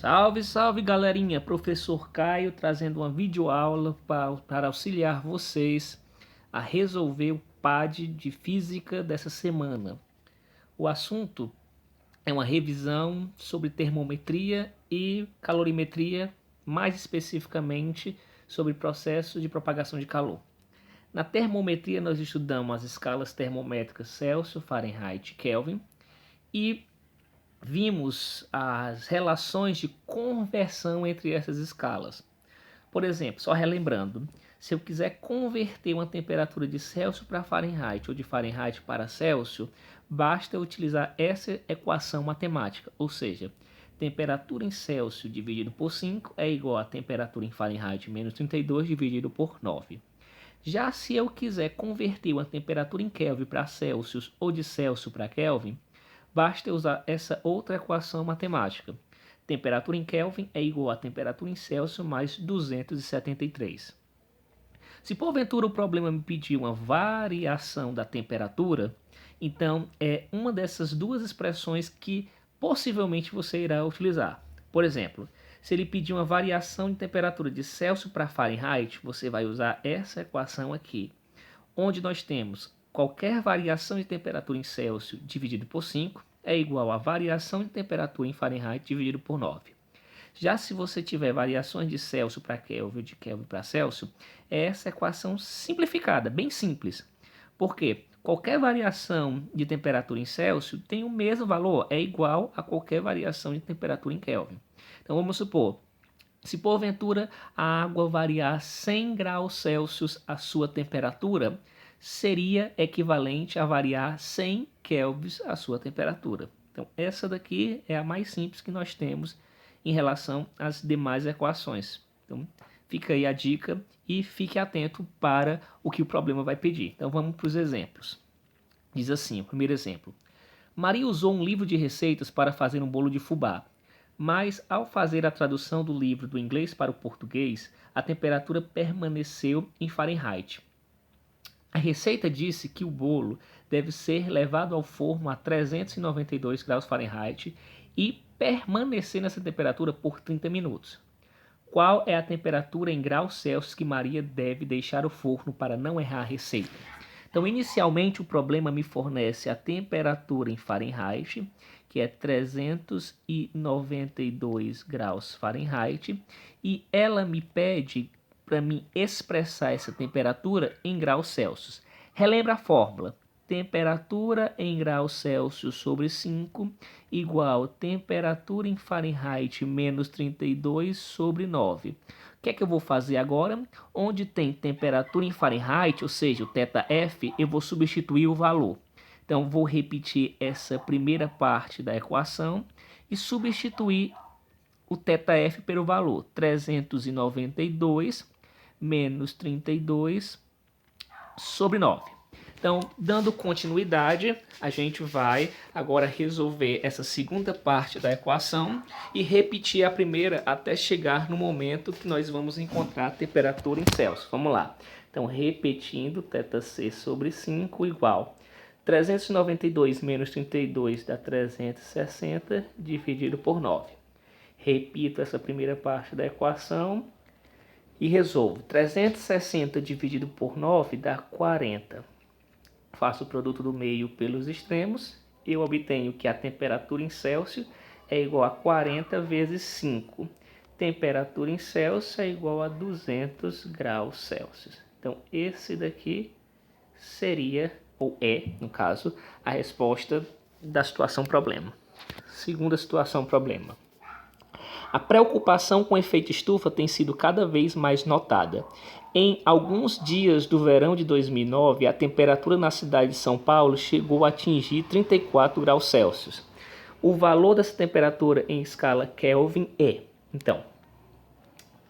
Salve, salve galerinha! Professor Caio trazendo uma videoaula para auxiliar vocês a resolver o PAD de Física dessa semana. O assunto é uma revisão sobre termometria e calorimetria, mais especificamente sobre processos de propagação de calor. Na termometria nós estudamos as escalas termométricas Celsius, Fahrenheit e Kelvin e vimos as relações de conversão entre essas escalas. Por exemplo, só relembrando, se eu quiser converter uma temperatura de Celsius para Fahrenheit ou de Fahrenheit para Celsius, basta utilizar essa equação matemática, ou seja, temperatura em Celsius dividido por 5 é igual a temperatura em Fahrenheit menos 32 dividido por 9. Já se eu quiser converter uma temperatura em Kelvin para Celsius ou de Celsius para Kelvin, basta usar essa outra equação matemática. Temperatura em Kelvin é igual a temperatura em Celsius mais 273. Se porventura o problema me pedir uma variação da temperatura, então é uma dessas duas expressões que possivelmente você irá utilizar. Por exemplo, se ele pedir uma variação de temperatura de Celsius para Fahrenheit, você vai usar essa equação aqui, onde nós temos qualquer variação de temperatura em Celsius dividido por 5 é igual a variação de temperatura em Fahrenheit dividido por 9. Já se você tiver variações de Celsius para Kelvin ou de Kelvin para Celsius, é essa equação simplificada, bem simples. Por quê? Qualquer variação de temperatura em Celsius tem o mesmo valor, é igual a qualquer variação de temperatura em Kelvin. Então vamos supor, se porventura a água variar 100 graus Celsius a sua temperatura, seria equivalente a variar 100 kelvins a sua temperatura. Então essa daqui é a mais simples que nós temos em relação às demais equações. Então fica aí a dica e fique atento para o que o problema vai pedir. Então vamos para os exemplos. Diz assim, o primeiro exemplo. Maria usou um livro de receitas para fazer um bolo de fubá, mas ao fazer a tradução do livro do inglês para o português, a temperatura permaneceu em Fahrenheit. A receita disse que o bolo deve ser levado ao forno a 392 graus Fahrenheit e permanecer nessa temperatura por 30 minutos. Qual é a temperatura em graus Celsius que Maria deve deixar o forno para não errar a receita? Então, inicialmente, o problema me fornece a temperatura em Fahrenheit, que é 392 graus Fahrenheit, e ela me pede para mim expressar essa temperatura em graus Celsius. Relembra a fórmula. Temperatura em graus Celsius sobre 5 igual temperatura em Fahrenheit menos 32 sobre 9. O que é que eu vou fazer agora? Onde tem temperatura em Fahrenheit, ou seja, o θF, eu vou substituir o valor. Então, vou repetir essa primeira parte da equação e substituir o θF pelo valor 392 menos 32 sobre 9. Então, dando continuidade, a gente vai agora resolver essa segunda parte da equação e repetir a primeira até chegar no momento que nós vamos encontrar a temperatura em Celsius. Vamos lá. Então, repetindo, θC sobre 5 igual 392 menos 32 dá 360 dividido por 9. Repito essa primeira parte da equação e resolvo. 360 dividido por 9 dá 40. Faço o produto do meio pelos extremos, eu obtenho que a temperatura em Celsius é igual a 40 vezes 5. Temperatura em Celsius é igual a 200 graus Celsius. Então, esse daqui seria, ou é, no caso, a resposta da situação problema. Segunda situação problema. A preocupação com o efeito estufa tem sido cada vez mais notada. Em alguns dias do verão de 2009, a temperatura na cidade de São Paulo chegou a atingir 34 graus Celsius. O valor dessa temperatura em escala Kelvin é... Então,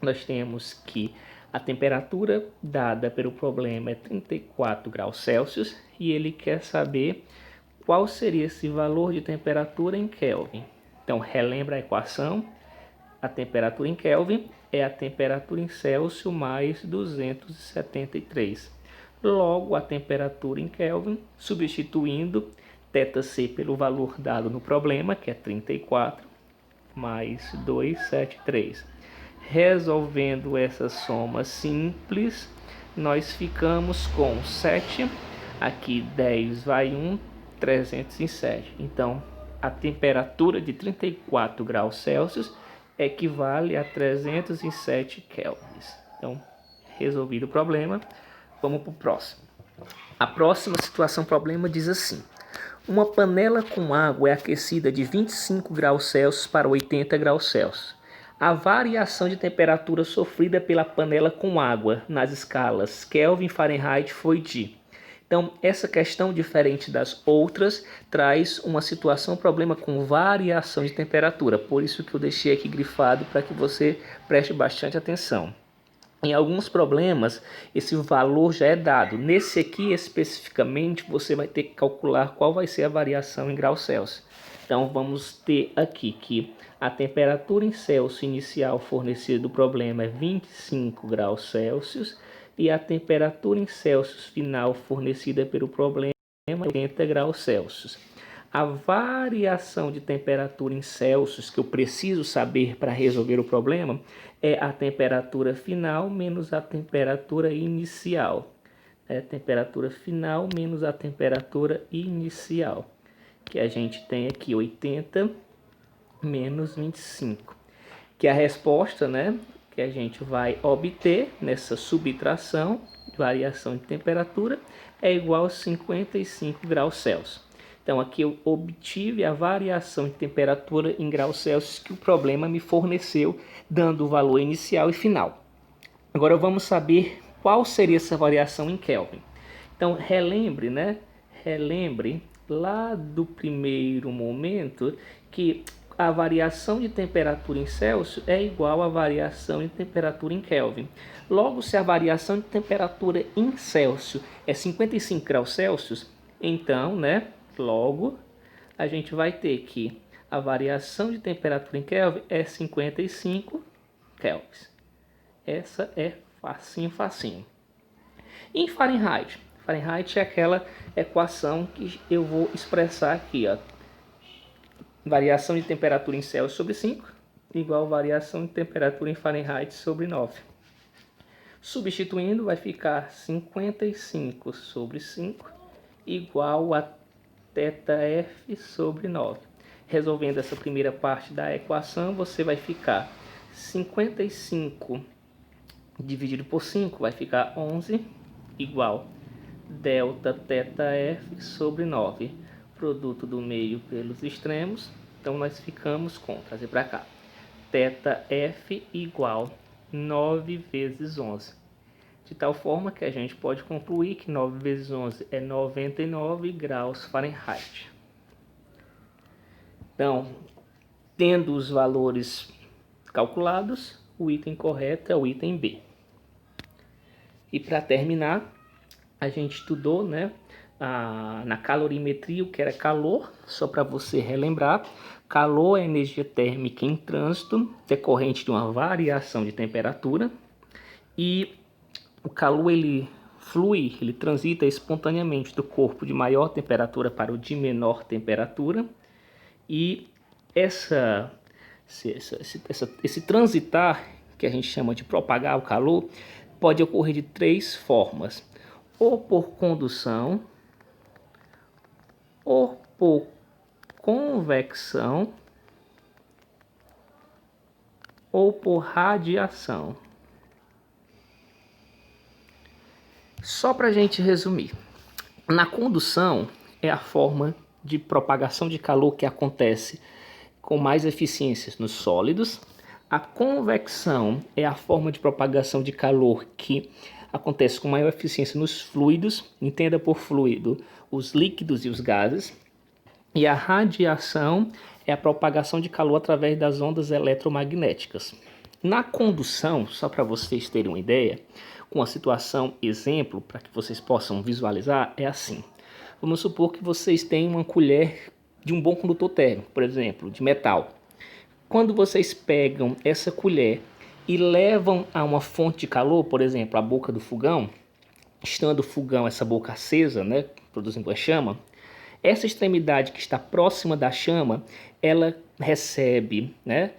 nós temos que a temperatura dada pelo problema é 34 graus Celsius e ele quer saber qual seria esse valor de temperatura em Kelvin. Então, relembra a equação. A temperatura em Kelvin é a temperatura em Celsius mais 273. Logo, a temperatura em Kelvin, substituindo θC pelo valor dado no problema, que é 34, mais 273. Resolvendo essa soma simples, nós ficamos com 7, aqui 10 vai 1, 307. Então, a temperatura de 34 graus Celsius equivale a 307 kelvins. Então, resolvido o problema, vamos para o próximo. A próxima situação problema diz assim: uma panela com água é aquecida de 25 graus Celsius para 80 graus Celsius. A variação de temperatura sofrida pela panela com água nas escalas Kelvin e Fahrenheit foi de... Então, essa questão, diferente das outras, traz uma situação, problema com variação de temperatura. Por isso que eu deixei aqui grifado para que você preste bastante atenção. Em alguns problemas, esse valor já é dado. Nesse aqui, especificamente, você vai ter que calcular qual vai ser a variação em graus Celsius. Então, vamos ter aqui que a temperatura em Celsius inicial fornecida do problema é 25 graus Celsius e a temperatura em Celsius final fornecida pelo problema é 80 graus Celsius. A variação de temperatura em Celsius que eu preciso saber para resolver o problema é a temperatura final menos a temperatura inicial. Temperatura final menos a temperatura inicial. Que a gente tem aqui 80 menos 25. Que a resposta, que a gente vai obter nessa subtração, variação de temperatura, é igual a 55 graus Celsius. Então, aqui eu obtive a variação de temperatura em graus Celsius que o problema me forneceu, dando o valor inicial e final. Agora, vamos saber qual seria essa variação em Kelvin. Então, relembre lá do primeiro momento que a variação de temperatura em Celsius é igual à variação de temperatura em Kelvin. Logo, se a variação de temperatura em Celsius é 55 graus Celsius, então, logo, a gente vai ter que a variação de temperatura em Kelvin é 55 kelvins. Essa é facinho. Em Fahrenheit, Fahrenheit é aquela equação que eu vou expressar aqui, ó. Variação de temperatura em Celsius sobre 5 igual a variação de temperatura em Fahrenheit sobre 9. Substituindo, vai ficar 55 sobre 5 igual a θf sobre 9. Resolvendo essa primeira parte da equação, você vai ficar 55 dividido por 5 vai ficar 11 igual delta θf sobre 9. Produto do meio pelos extremos. Então, nós ficamos com, trazer para cá, θf igual 9 vezes 11. De tal forma que a gente pode concluir que 9 vezes 11 é 99 graus Fahrenheit. Então, tendo os valores calculados, o item correto é o item B. E para terminar, a gente estudou, na calorimetria o que era calor, só para você relembrar. Calor é energia térmica em trânsito, decorrente de uma variação de temperatura. E o calor, ele flui, ele transita espontaneamente do corpo de maior temperatura para o de menor temperatura. E esse transitar, que a gente chama de propagar o calor, pode ocorrer de 3 formas: ou por condução, ou por convecção, ou por radiação. Só para a gente resumir, na condução é a forma de propagação de calor que acontece com mais eficiência nos sólidos. A convecção é a forma de propagação de calor que acontece com maior eficiência nos fluidos. Entenda por fluido os líquidos e os gases. E a radiação é a propagação de calor através das ondas eletromagnéticas. Na condução, só para vocês terem uma ideia, com a situação exemplo, para que vocês possam visualizar, é assim. Vamos supor que vocês têm uma colher de um bom condutor térmico, por exemplo, de metal. Quando vocês pegam essa colher e levam a uma fonte de calor, por exemplo, a boca do fogão, estando o fogão, essa boca acesa, produzindo a chama, essa extremidade que está próxima da chama ela recebe, né,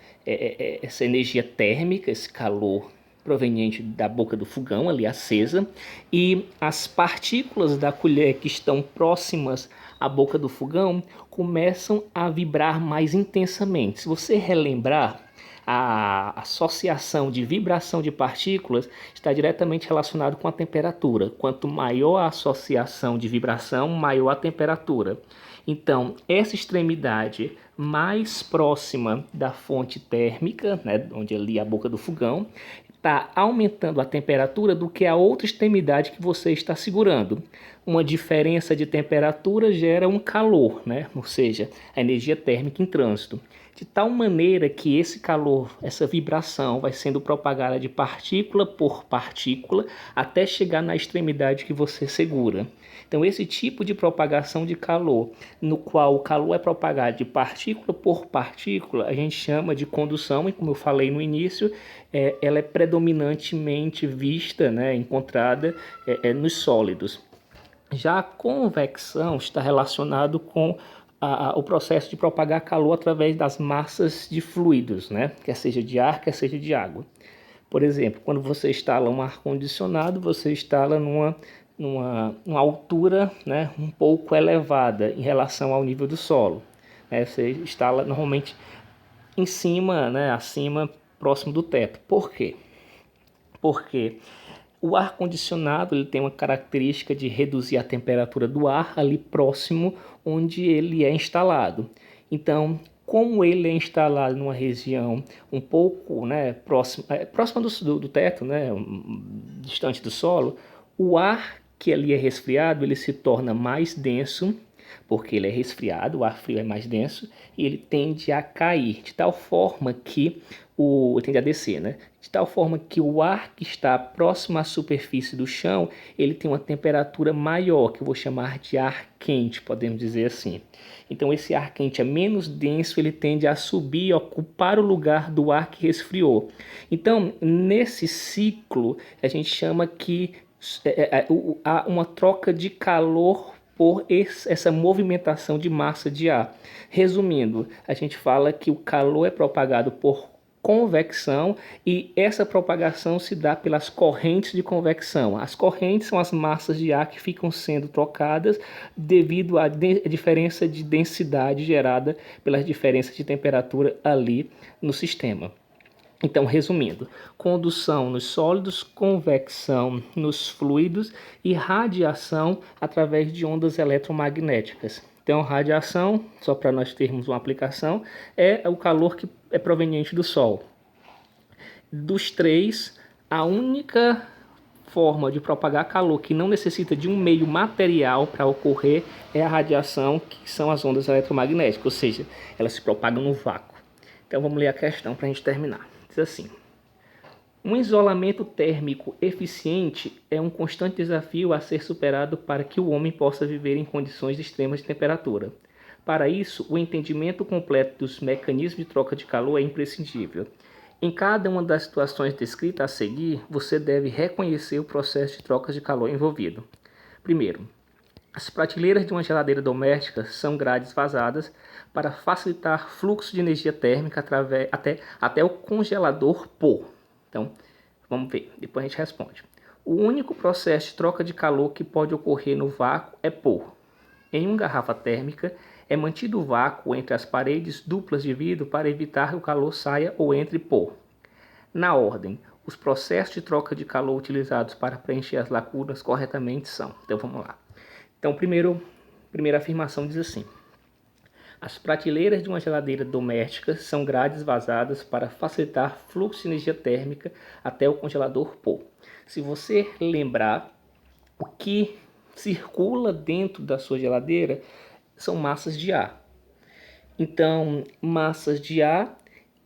essa energia térmica, esse calor proveniente da boca do fogão ali acesa, e as partículas da colher que estão próximas à boca do fogão começam a vibrar mais intensamente. Se você relembrar, a associação de vibração de partículas está diretamente relacionado com a temperatura. Quanto maior a associação de vibração, maior a temperatura. Então, essa extremidade mais próxima da fonte térmica, né, onde ali é a boca do fogão, está aumentando a temperatura do que a outra extremidade que você está segurando. Uma diferença de temperatura gera um calor, né? Ou seja, a energia térmica em trânsito. De tal maneira que esse calor, essa vibração vai sendo propagada de partícula por partícula até chegar na extremidade que você segura. Então esse tipo de propagação de calor, no qual o calor é propagado de partícula por partícula, a gente chama de condução, e como eu falei no início, ela é predominantemente vista, né, encontrada nos sólidos. Já a convecção está relacionado com o processo de propagar calor através das massas de fluidos, né? Quer seja de ar, quer seja de água. Por exemplo, quando você instala um ar-condicionado, você instala numa altura, né, um pouco elevada em relação ao nível do solo. Você instala normalmente em cima, né, acima, próximo do teto. Por quê? Porque o ar-condicionado ele tem uma característica de reduzir a temperatura do ar ali próximo onde ele é instalado. Então, como ele é instalado numa região um pouco, né, próxima do teto, né, distante do solo, o ar que ali é resfriado ele se torna mais denso, porque ele é resfriado, o ar frio é mais denso, e ele tende a cair, de tal forma que tende a descer, né? De tal forma que o ar que está próximo à superfície do chão, ele tem uma temperatura maior, que eu vou chamar de ar quente, podemos dizer assim. Então esse ar quente é menos denso, ele tende a subir e ocupar o lugar do ar que resfriou. Então, nesse ciclo, a gente chama que há uma troca de calor por essa movimentação de massa de ar. Resumindo, a gente fala que o calor é propagado por convecção e essa propagação se dá pelas correntes de convecção. As correntes são as massas de ar que ficam sendo trocadas devido à diferença de densidade gerada pelas diferenças de temperatura ali no sistema. Então, resumindo, condução nos sólidos, convecção nos fluidos e radiação através de ondas eletromagnéticas. Então, radiação, só para nós termos uma aplicação, é o calor que é proveniente do Sol. Dos três, a única forma de propagar calor que não necessita de um meio material para ocorrer é a radiação, que são as ondas eletromagnéticas, ou seja, elas se propagam no vácuo. Então, vamos ler a questão para a gente terminar. Diz assim: um isolamento térmico eficiente é um constante desafio a ser superado para que o homem possa viver em condições extremas de temperatura. Para isso, o entendimento completo dos mecanismos de troca de calor é imprescindível. Em cada uma das situações descritas a seguir, você deve reconhecer o processo de troca de calor envolvido. Primeiro, as prateleiras de uma geladeira doméstica são grades vazadas para facilitar fluxo de energia térmica até o congelador pôr. Então, vamos ver, depois a gente responde. O único processo de troca de calor que pode ocorrer no vácuo é pôr. Em uma garrafa térmica, é mantido o vácuo entre as paredes duplas de vidro para evitar que o calor saia ou entre pôr. Na ordem, os processos de troca de calor utilizados para preencher as lacunas corretamente são. Então, vamos lá. Então, primeira afirmação diz assim: as prateleiras de uma geladeira doméstica são grades vazadas para facilitar fluxo de energia térmica até o congelador pôr. Se você lembrar, o que circula dentro da sua geladeira são massas de ar. Então, massas de ar,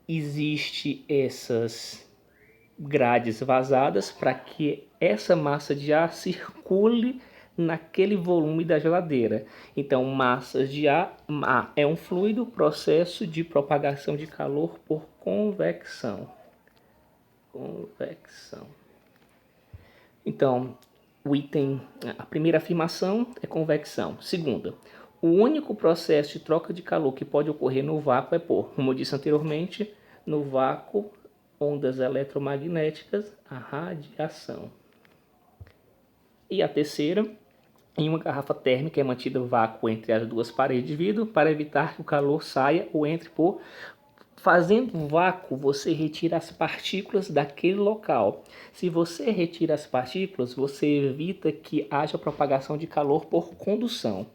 existe essas grades vazadas para que essa massa de ar circule naquele volume da geladeira. Então, massas de ar é um fluido, processo de propagação de calor por convecção. Então, a primeira afirmação é convecção. Segunda, O único processo de troca de calor que pode ocorrer no vácuo é por, como eu disse anteriormente, no vácuo, ondas eletromagnéticas, a radiação. E a terceira, em uma garrafa térmica é mantido vácuo entre as duas paredes de vidro para evitar que o calor saia ou entre por. Fazendo vácuo, você retira as partículas daquele local. Se você retira as partículas, você evita que haja propagação de calor por condução.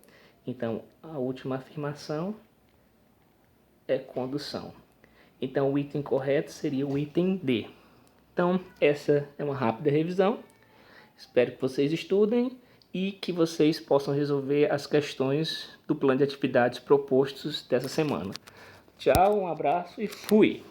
Então, a última afirmação é condução. Então, o item correto seria o item D. Então, essa é uma rápida revisão. Espero que vocês estudem e que vocês possam resolver as questões do plano de atividades propostos dessa semana. Tchau, um abraço e fui!